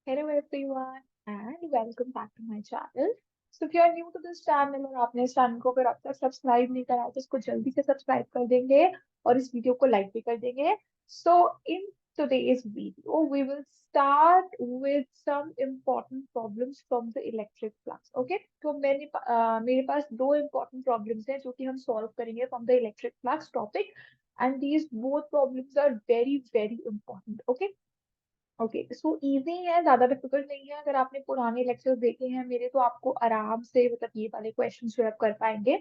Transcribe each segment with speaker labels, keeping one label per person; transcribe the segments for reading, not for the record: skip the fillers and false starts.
Speaker 1: Hello everyone and welcome back to my channel. So if you are new to this channel और आपने इस channel को अगर अब तक सब्सक्राइब नहीं करा है तो इसको जल्दी से सब्सक्राइब कर देंगे और इस वीडियो को लाइक भी कर देंगे. So in today's video we will start with some important problems from the electric flux. Okay? तो मेरे पास दो important problems हैं जो कि हम solve करेंगे from the electric flux topic and these both problems are very important. Okay? Okay so easy है, ज्यादा डिफिकल्ट नहीं है. अगर आपने पुराने लेक्चर्स देखे हैं मेरे तो आपको आराम से मतलब ये वाले क्वेश्चन जो आप कर पाएंगे.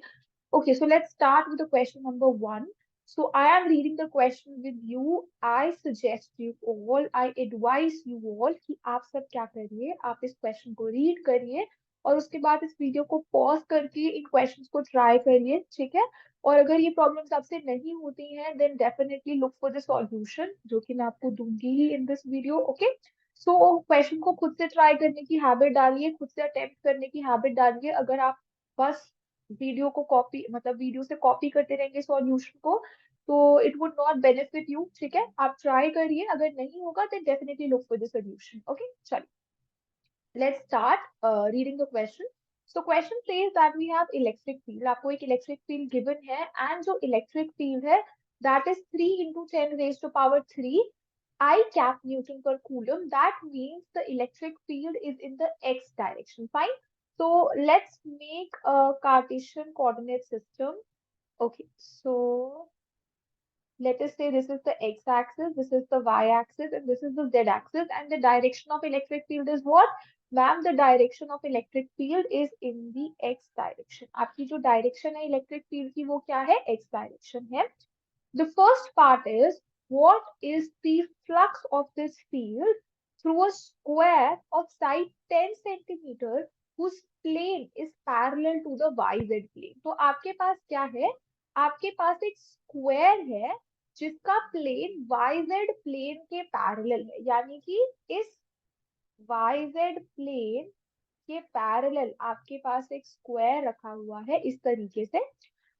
Speaker 1: Okay so let's start with the question number 1. So I am reading the question with you. I suggest you all, I advise you all कि आप सब क्या करिए, आप इस क्वेश्चन को रीड करिए और उसके बाद इस वीडियो को पॉज करके इन क्वेश्चंस को ट्राई करिए, ठीक है. और अगर ये प्रॉब्लम्स आपसे नहीं होती हैं then definitely look for the solution जो कि मैं आपको दूंगी ही in this video. Okay so question को खुद से ट्राई करने की हैबिट डालिए, खुद से अटेम्प्ट करने की हैबिट डालिए. अगर आप बस वीडियो को कॉपी मतलब वीडियो से कॉपी करते रहेंगे सॉल्यूशन को तो it would not benefit you, ठीक है. आप ट्राई करिए, अगर नहीं होगा then definitely look for the solution. Okay चलिए let's start reading the question. So question says that we have electric field. आपको एक electric field given है and जो electric field है that is 3 into 10 raised to power 3 I cap Newton per coulomb. That means the electric field is in the x direction. Fine. So let's make a Cartesian coordinate system. Okay, so let us say this is the x-axis, this is the y-axis, and this is the z-axis, and the direction of electric field is what? Ma'am, the direction of electric field is in the x direction. आपकी जो direction है electric field की वो क्या है? X direction है. The first part is what is the flux of this field through a square of side 10 centimeter whose plane is parallel to the YZ plane. तो आपके पास क्या है? आपके पास एक स्क्वायर है जिसका प्लेन YZ प्लेन के पैरेलल है, यानी कि इस YZ प्लेन के पैरेलल आपके पास एक स्क्वायर रखा हुआ है इस तरीके से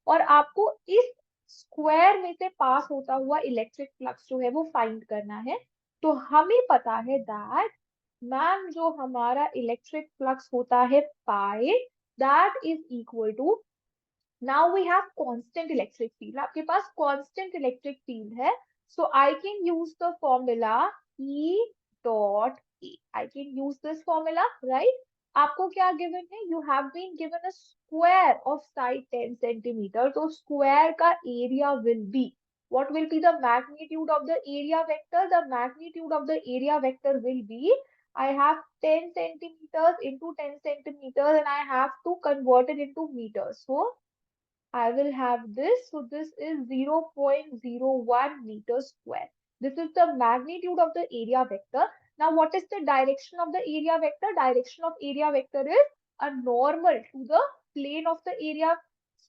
Speaker 1: और आपको इस स्क्वायर में से पास होता हुआ इलेक्ट्रिक फ्लक्स जो है वो फाइंड करना है. तो हमें पता है दैट मैम जो हमारा इलेक्ट्रिक फ्लक्स होता है pi that is equal to now we have constant electric field. आपके पास constant electric field है so I can use the formula E dot A. I can use this formula, right? आपको क्या given है? You have been given a square of side 10 centimeter. तो square का area will be, what will be the magnitude of the area vector? The magnitude of the area vector will be, I have 10 centimeters into 10 centimeters and I have to convert it into meters. So I will have this. So this is 0.01 meters square. This is the magnitude of the area vector. Now, what is the direction of the area vector? Direction of area vector is a normal to the plane of the area.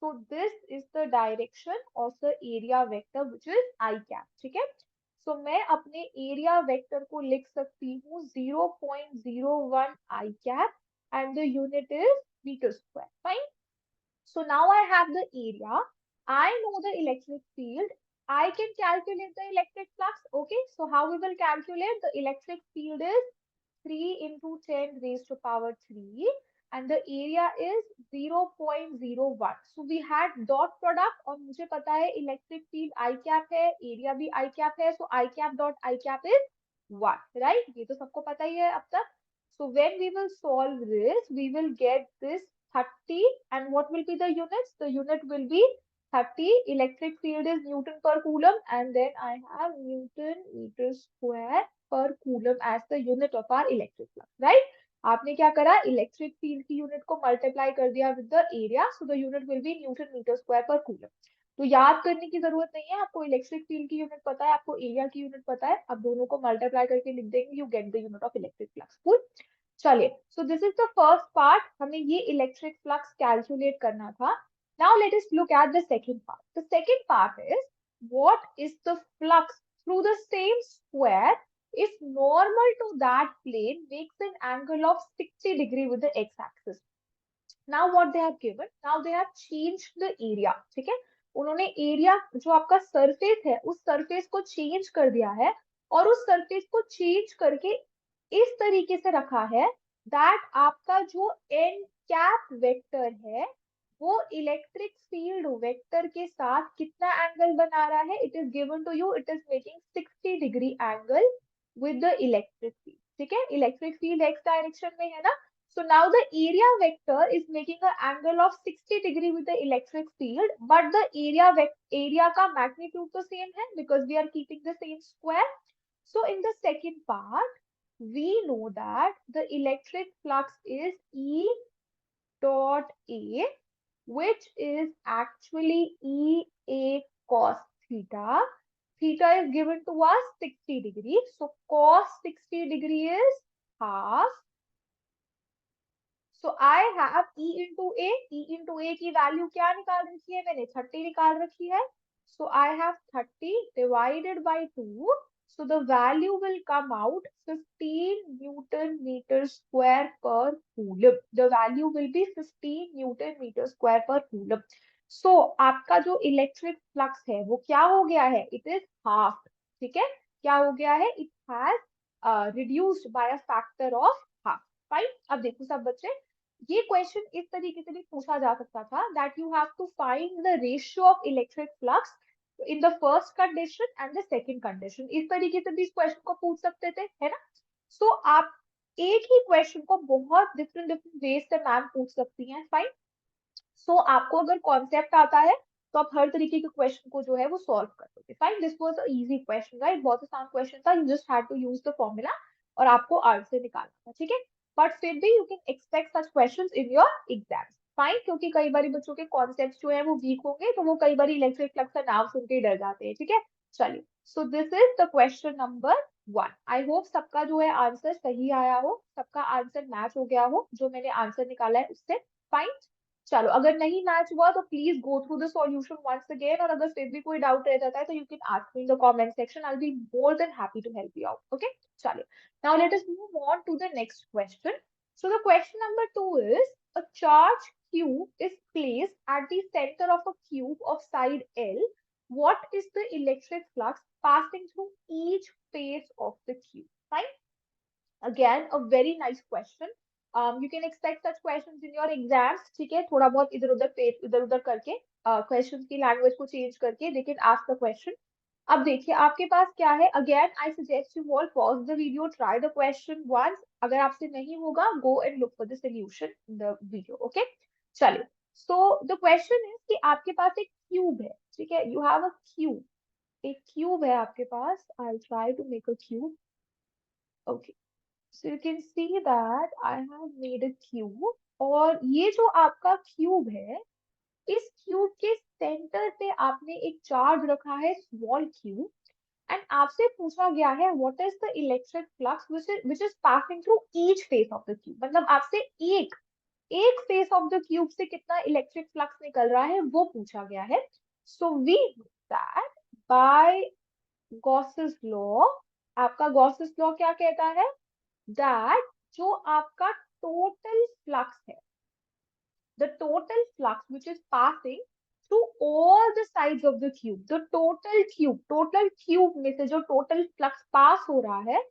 Speaker 1: So this is the direction of the area vector, which is I cap. ठीक है? So मैं अपने area vector को लिख सकती हूँ 0.01 I cap and the unit is meter square. Fine. So now I have the area. I know the electric field. I can calculate the electric flux. Okay, so how we will calculate? The electric field is 3 into 10 raised to power 3 and the area is 0.01. So we had dot product और मुझे पता है electric field I cap है, area भी I cap है, so I cap dot I cap is 1, right? ये तो सबको पता ही है अब तक. So when we will solve this, we will get this 30 and what will be the units? The unit will be 30. Electric field is Newton per coulomb and then I have Newton meter square per coulomb as the unit of our electric flux, right? आपने क्या करा? Electric field की unit को multiply कर दिया with the area, so the unit will be newton metre square पर coulomb. तो याद करने की जरूरत नहीं है, आपको इलेक्ट्रिक फील्ड की यूनिट पता है, आपको एरिया की यूनिट पता है, आप दोनों को मल्टीप्लाई करके लिख देंगे, you get the unit of electric flux. Cool. चलिए, so this is the first part, हमें ये इलेक्ट्रिक फ्लक्स कैलकुलेट करना था. Now let us look at the second part. The second part is what is the flux through the same square if normal to that plane makes an angle of 60 degree with the x-axis. Now what they have given? Now they have changed the area. ठीक है, उन्होंने area जो आपका surface है उस surface को change कर दिया है और उस सरफेस को चेंज करके इस तरीके से रखा है दैट आपका जो एन कैप वेक्टर है वो इलेक्ट्रिक फील्ड वेक्टर के साथ कितना एंगल बना रहा है, it is given to you, it is making 60 degree angle with the electric field. ठीक है, इलेक्ट्रिक फील्ड एक्स डायरेक्शन में है ना, so now the area vector is making an angle of 60 degree with the electric field, but the area का magnitude तो same है because we are keeping the same square. So in the second part we know that the electric flux is E dot A, which is actually EA cos theta. Theta is given to us 60 degree. So cos 60 degree is half. So I have E into A. E into A की value क्या निकाल रखी है मैंने, 30 निकाल रखी है. So I have 30 divided by 2. So the value will come out 15 Newton meter square per coulomb. The value will be 15 Newton meter square per coulomb. So आपका जो इलेक्ट्रिक फ्लक्स है वो क्या हो गया है, इट इज हाफ. ठीक है, क्या हो गया है, it has reduced by a factor of half. Fine. अब देखो सब बच्चे, ये क्वेश्चन इस तरीके से भी पूछा जा सकता था that you have to find the ratio of electric flux in the first condition and the second condition. इस तरीके से भी इस क्वेश्चन को पूछ सकते थे, है ना. सो आप एक ही क्वेश्चन को बहुत डिफरेंट डिफरेंट वेज से मैम पूछ सकती हैं. फाइन. सो आपको अगर कॉन्सेप्ट आता है तो आप हर तरीके के क्वेश्चन को जो है वो सॉल्व कर दोगे. Fine. This was a easy question, right, बहुत आसान क्वेश्चन था, you just had to use the formula और आपको आंसर निकालना था. ठीक है, बट फिर भी you can expect such questions in your exams. Fine, क्योंकि कई बार बच्चों के कॉन्सेप्ट जो है वो वीक होंगे तो वो कई बार इलेक्ट्रिक फ्लक्स का नाम सुन के डर जाते हैं. ठीक है, चलिए. So this is the question number 1. I hope सबका जो है आंसर सही आया हो, सबका आंसर मैच हो गया हो जो मैंने आंसर निकाला है उससे. फाइन. चलो, अगर नहीं मैच हुआ तो please go through the solution once again, और अगर फिर भी कोई डाउट रह जाता है तो you can ask me in the comment section, I will be more than happy to help you out. Okay, चलिए. Now let us move on to the next question. So the question number 2 is a charge q is placed at the center of a cube of side L. What is the electric flux passing through each face of the cube? Fine. Again, a very nice question. You can expect such questions in your exams. ठीक है, थोड़ा बहुत इधर उधर करके questions की language को change करके they can ask the question. अब देखिए आपके पास क्या है. Again, I suggest you all pause the video, try the question once. अगर आपसे नहीं होगा, go and look for the solution in the video. Okay, चलिए. So the question is कि आपके पास एक cube है. ठीक है, you have a cube. एक cube है आपके पास. I'll try to make a cube. Okay. So you can see that I have made a cube. और ये जो आपका क्यूब है, इस क्यूब के सेंटर पे आपने एक चार्ज रखा है, स्मॉल क्यूब, एंड आपसे पूछा गया है what is the electric flux which is passing through each face of the cube. मतलब आपसे एक एक फेस ऑफ द क्यूब से कितना इलेक्ट्रिक फ्लक्स निकल रहा है वो पूछा गया है. So we that by Gauss's law. आपका गॉसेस लॉ क्या कहता है, that जो आपका total flux है, the total flux which is passing through all the sides of the cube, the total cube में से जो total flux pass हो रहा है,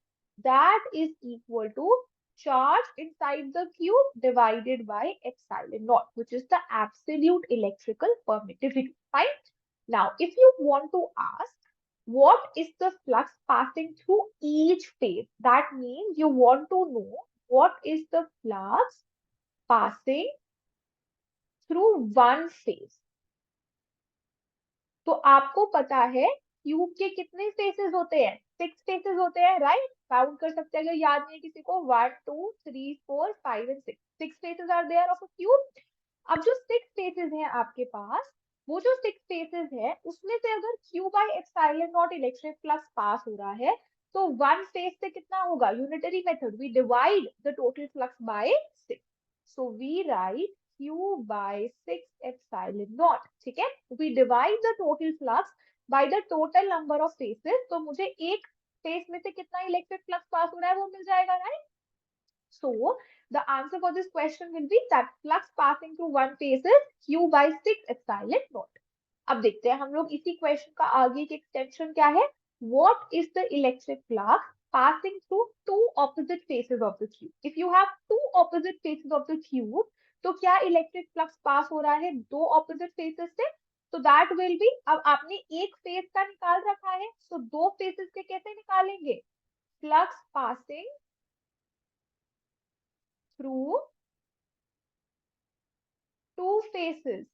Speaker 1: that is equal to charge inside the cube divided by epsilon naught, which is the absolute electrical permittivity. Fine. Now, if you want to ask what is the flux passing through each phase, that means you want to know what is the flux passing through one phase. तो आपको पता है cube के कितने faces होते हैं, 6 faces होते हैं, राइट. काउंट कर सकते हैं अगर याद नहीं है किसी को, 1 2 3 4 5 and 6 faces are there of a cube. अब जो 6 फेसेस हैं आपके पास, वो जो 6 फेसेस है उसमें से अगर Q by epsilon naught electric flux pass हो रहा है तो वन फेज से कितना होगा, unitary method, we divide the total flux by 6. So we write Q by 6 epsilon naught. ठीक है, we divide the total flux by the total number of faces. तो मुझे एक फेस में से कितना इलेक्ट्रिक फ्लक्स पास हो रहा है वो मिल जाएगा, right. So the answer for this question will be that flux passing through one phase is Q by 6 epsilon naught. अब देखते हैं हम लोग इसी क्वेश्चन का आगे की एक्सटेंशन क्या है. what is the electric flux passing through two opposite faces of the cube? If you have two opposite faces of the cube, तो क्या इलेक्ट्रिक फ्लक्स पास हो रहा है दो ऑपोजिट फेसेस से? तो दैट विल बी, अब आपने एक फेस का निकाल रखा है, तो दो फेसेस के कैसे निकालेंगे? Flux passing through two faces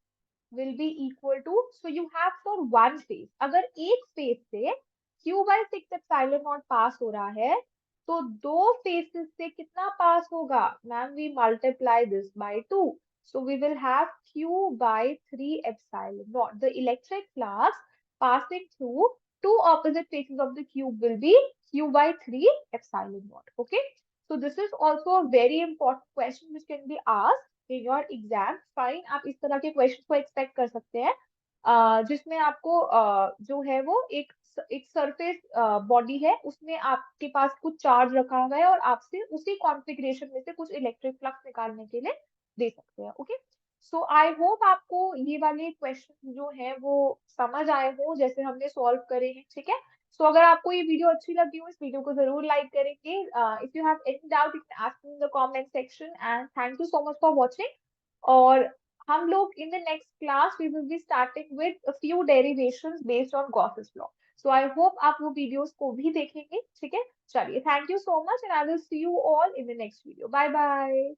Speaker 1: will be equal to, so you have for one phase, अगर एक फेज से q by 6 epsilon naught पास हो रहा है, तो दो फेसेस से कितना पास होगा? Ma'am we multiply this by 2, so we will have q by 3 epsilon naught. The electric flux passing through two opposite faces of the cube will be q by 3 epsilon naught. Okay, so this is also a very important question which can be asked in your exam. Fine, आप इस तरह के question को expect कर सकते हैं, जिसमें आपको जो है वो एक सरफेस बॉडी है, उसमें आपके पास कुछ चार्ज रखा हुआ है और आपसे उसी कॉन्फ़िगरेशन में से कुछ इलेक्ट्रिक फ्लक्स निकालने के लिए दे सकते हैं. ओके, सो आई होप आपको ये वाले क्वेश्चन जो है वो समझ आए हो जैसे हमने सॉल्व करे हैं. ठीक है, सो अगर आपको ये वीडियो अच्छी लगी हो, इस वीडियो को जरूर लाइक करेंगे. If you have any doubt you can ask me in the comment section, and thank you so much for watching. और हम लोग in the next class we will be starting with a few derivations based on Gauss's law. So I hope आप वो videos को भी देखेंगे. ठीक है, चलिए, thank you so much and I will see you all in the next video. Bye bye.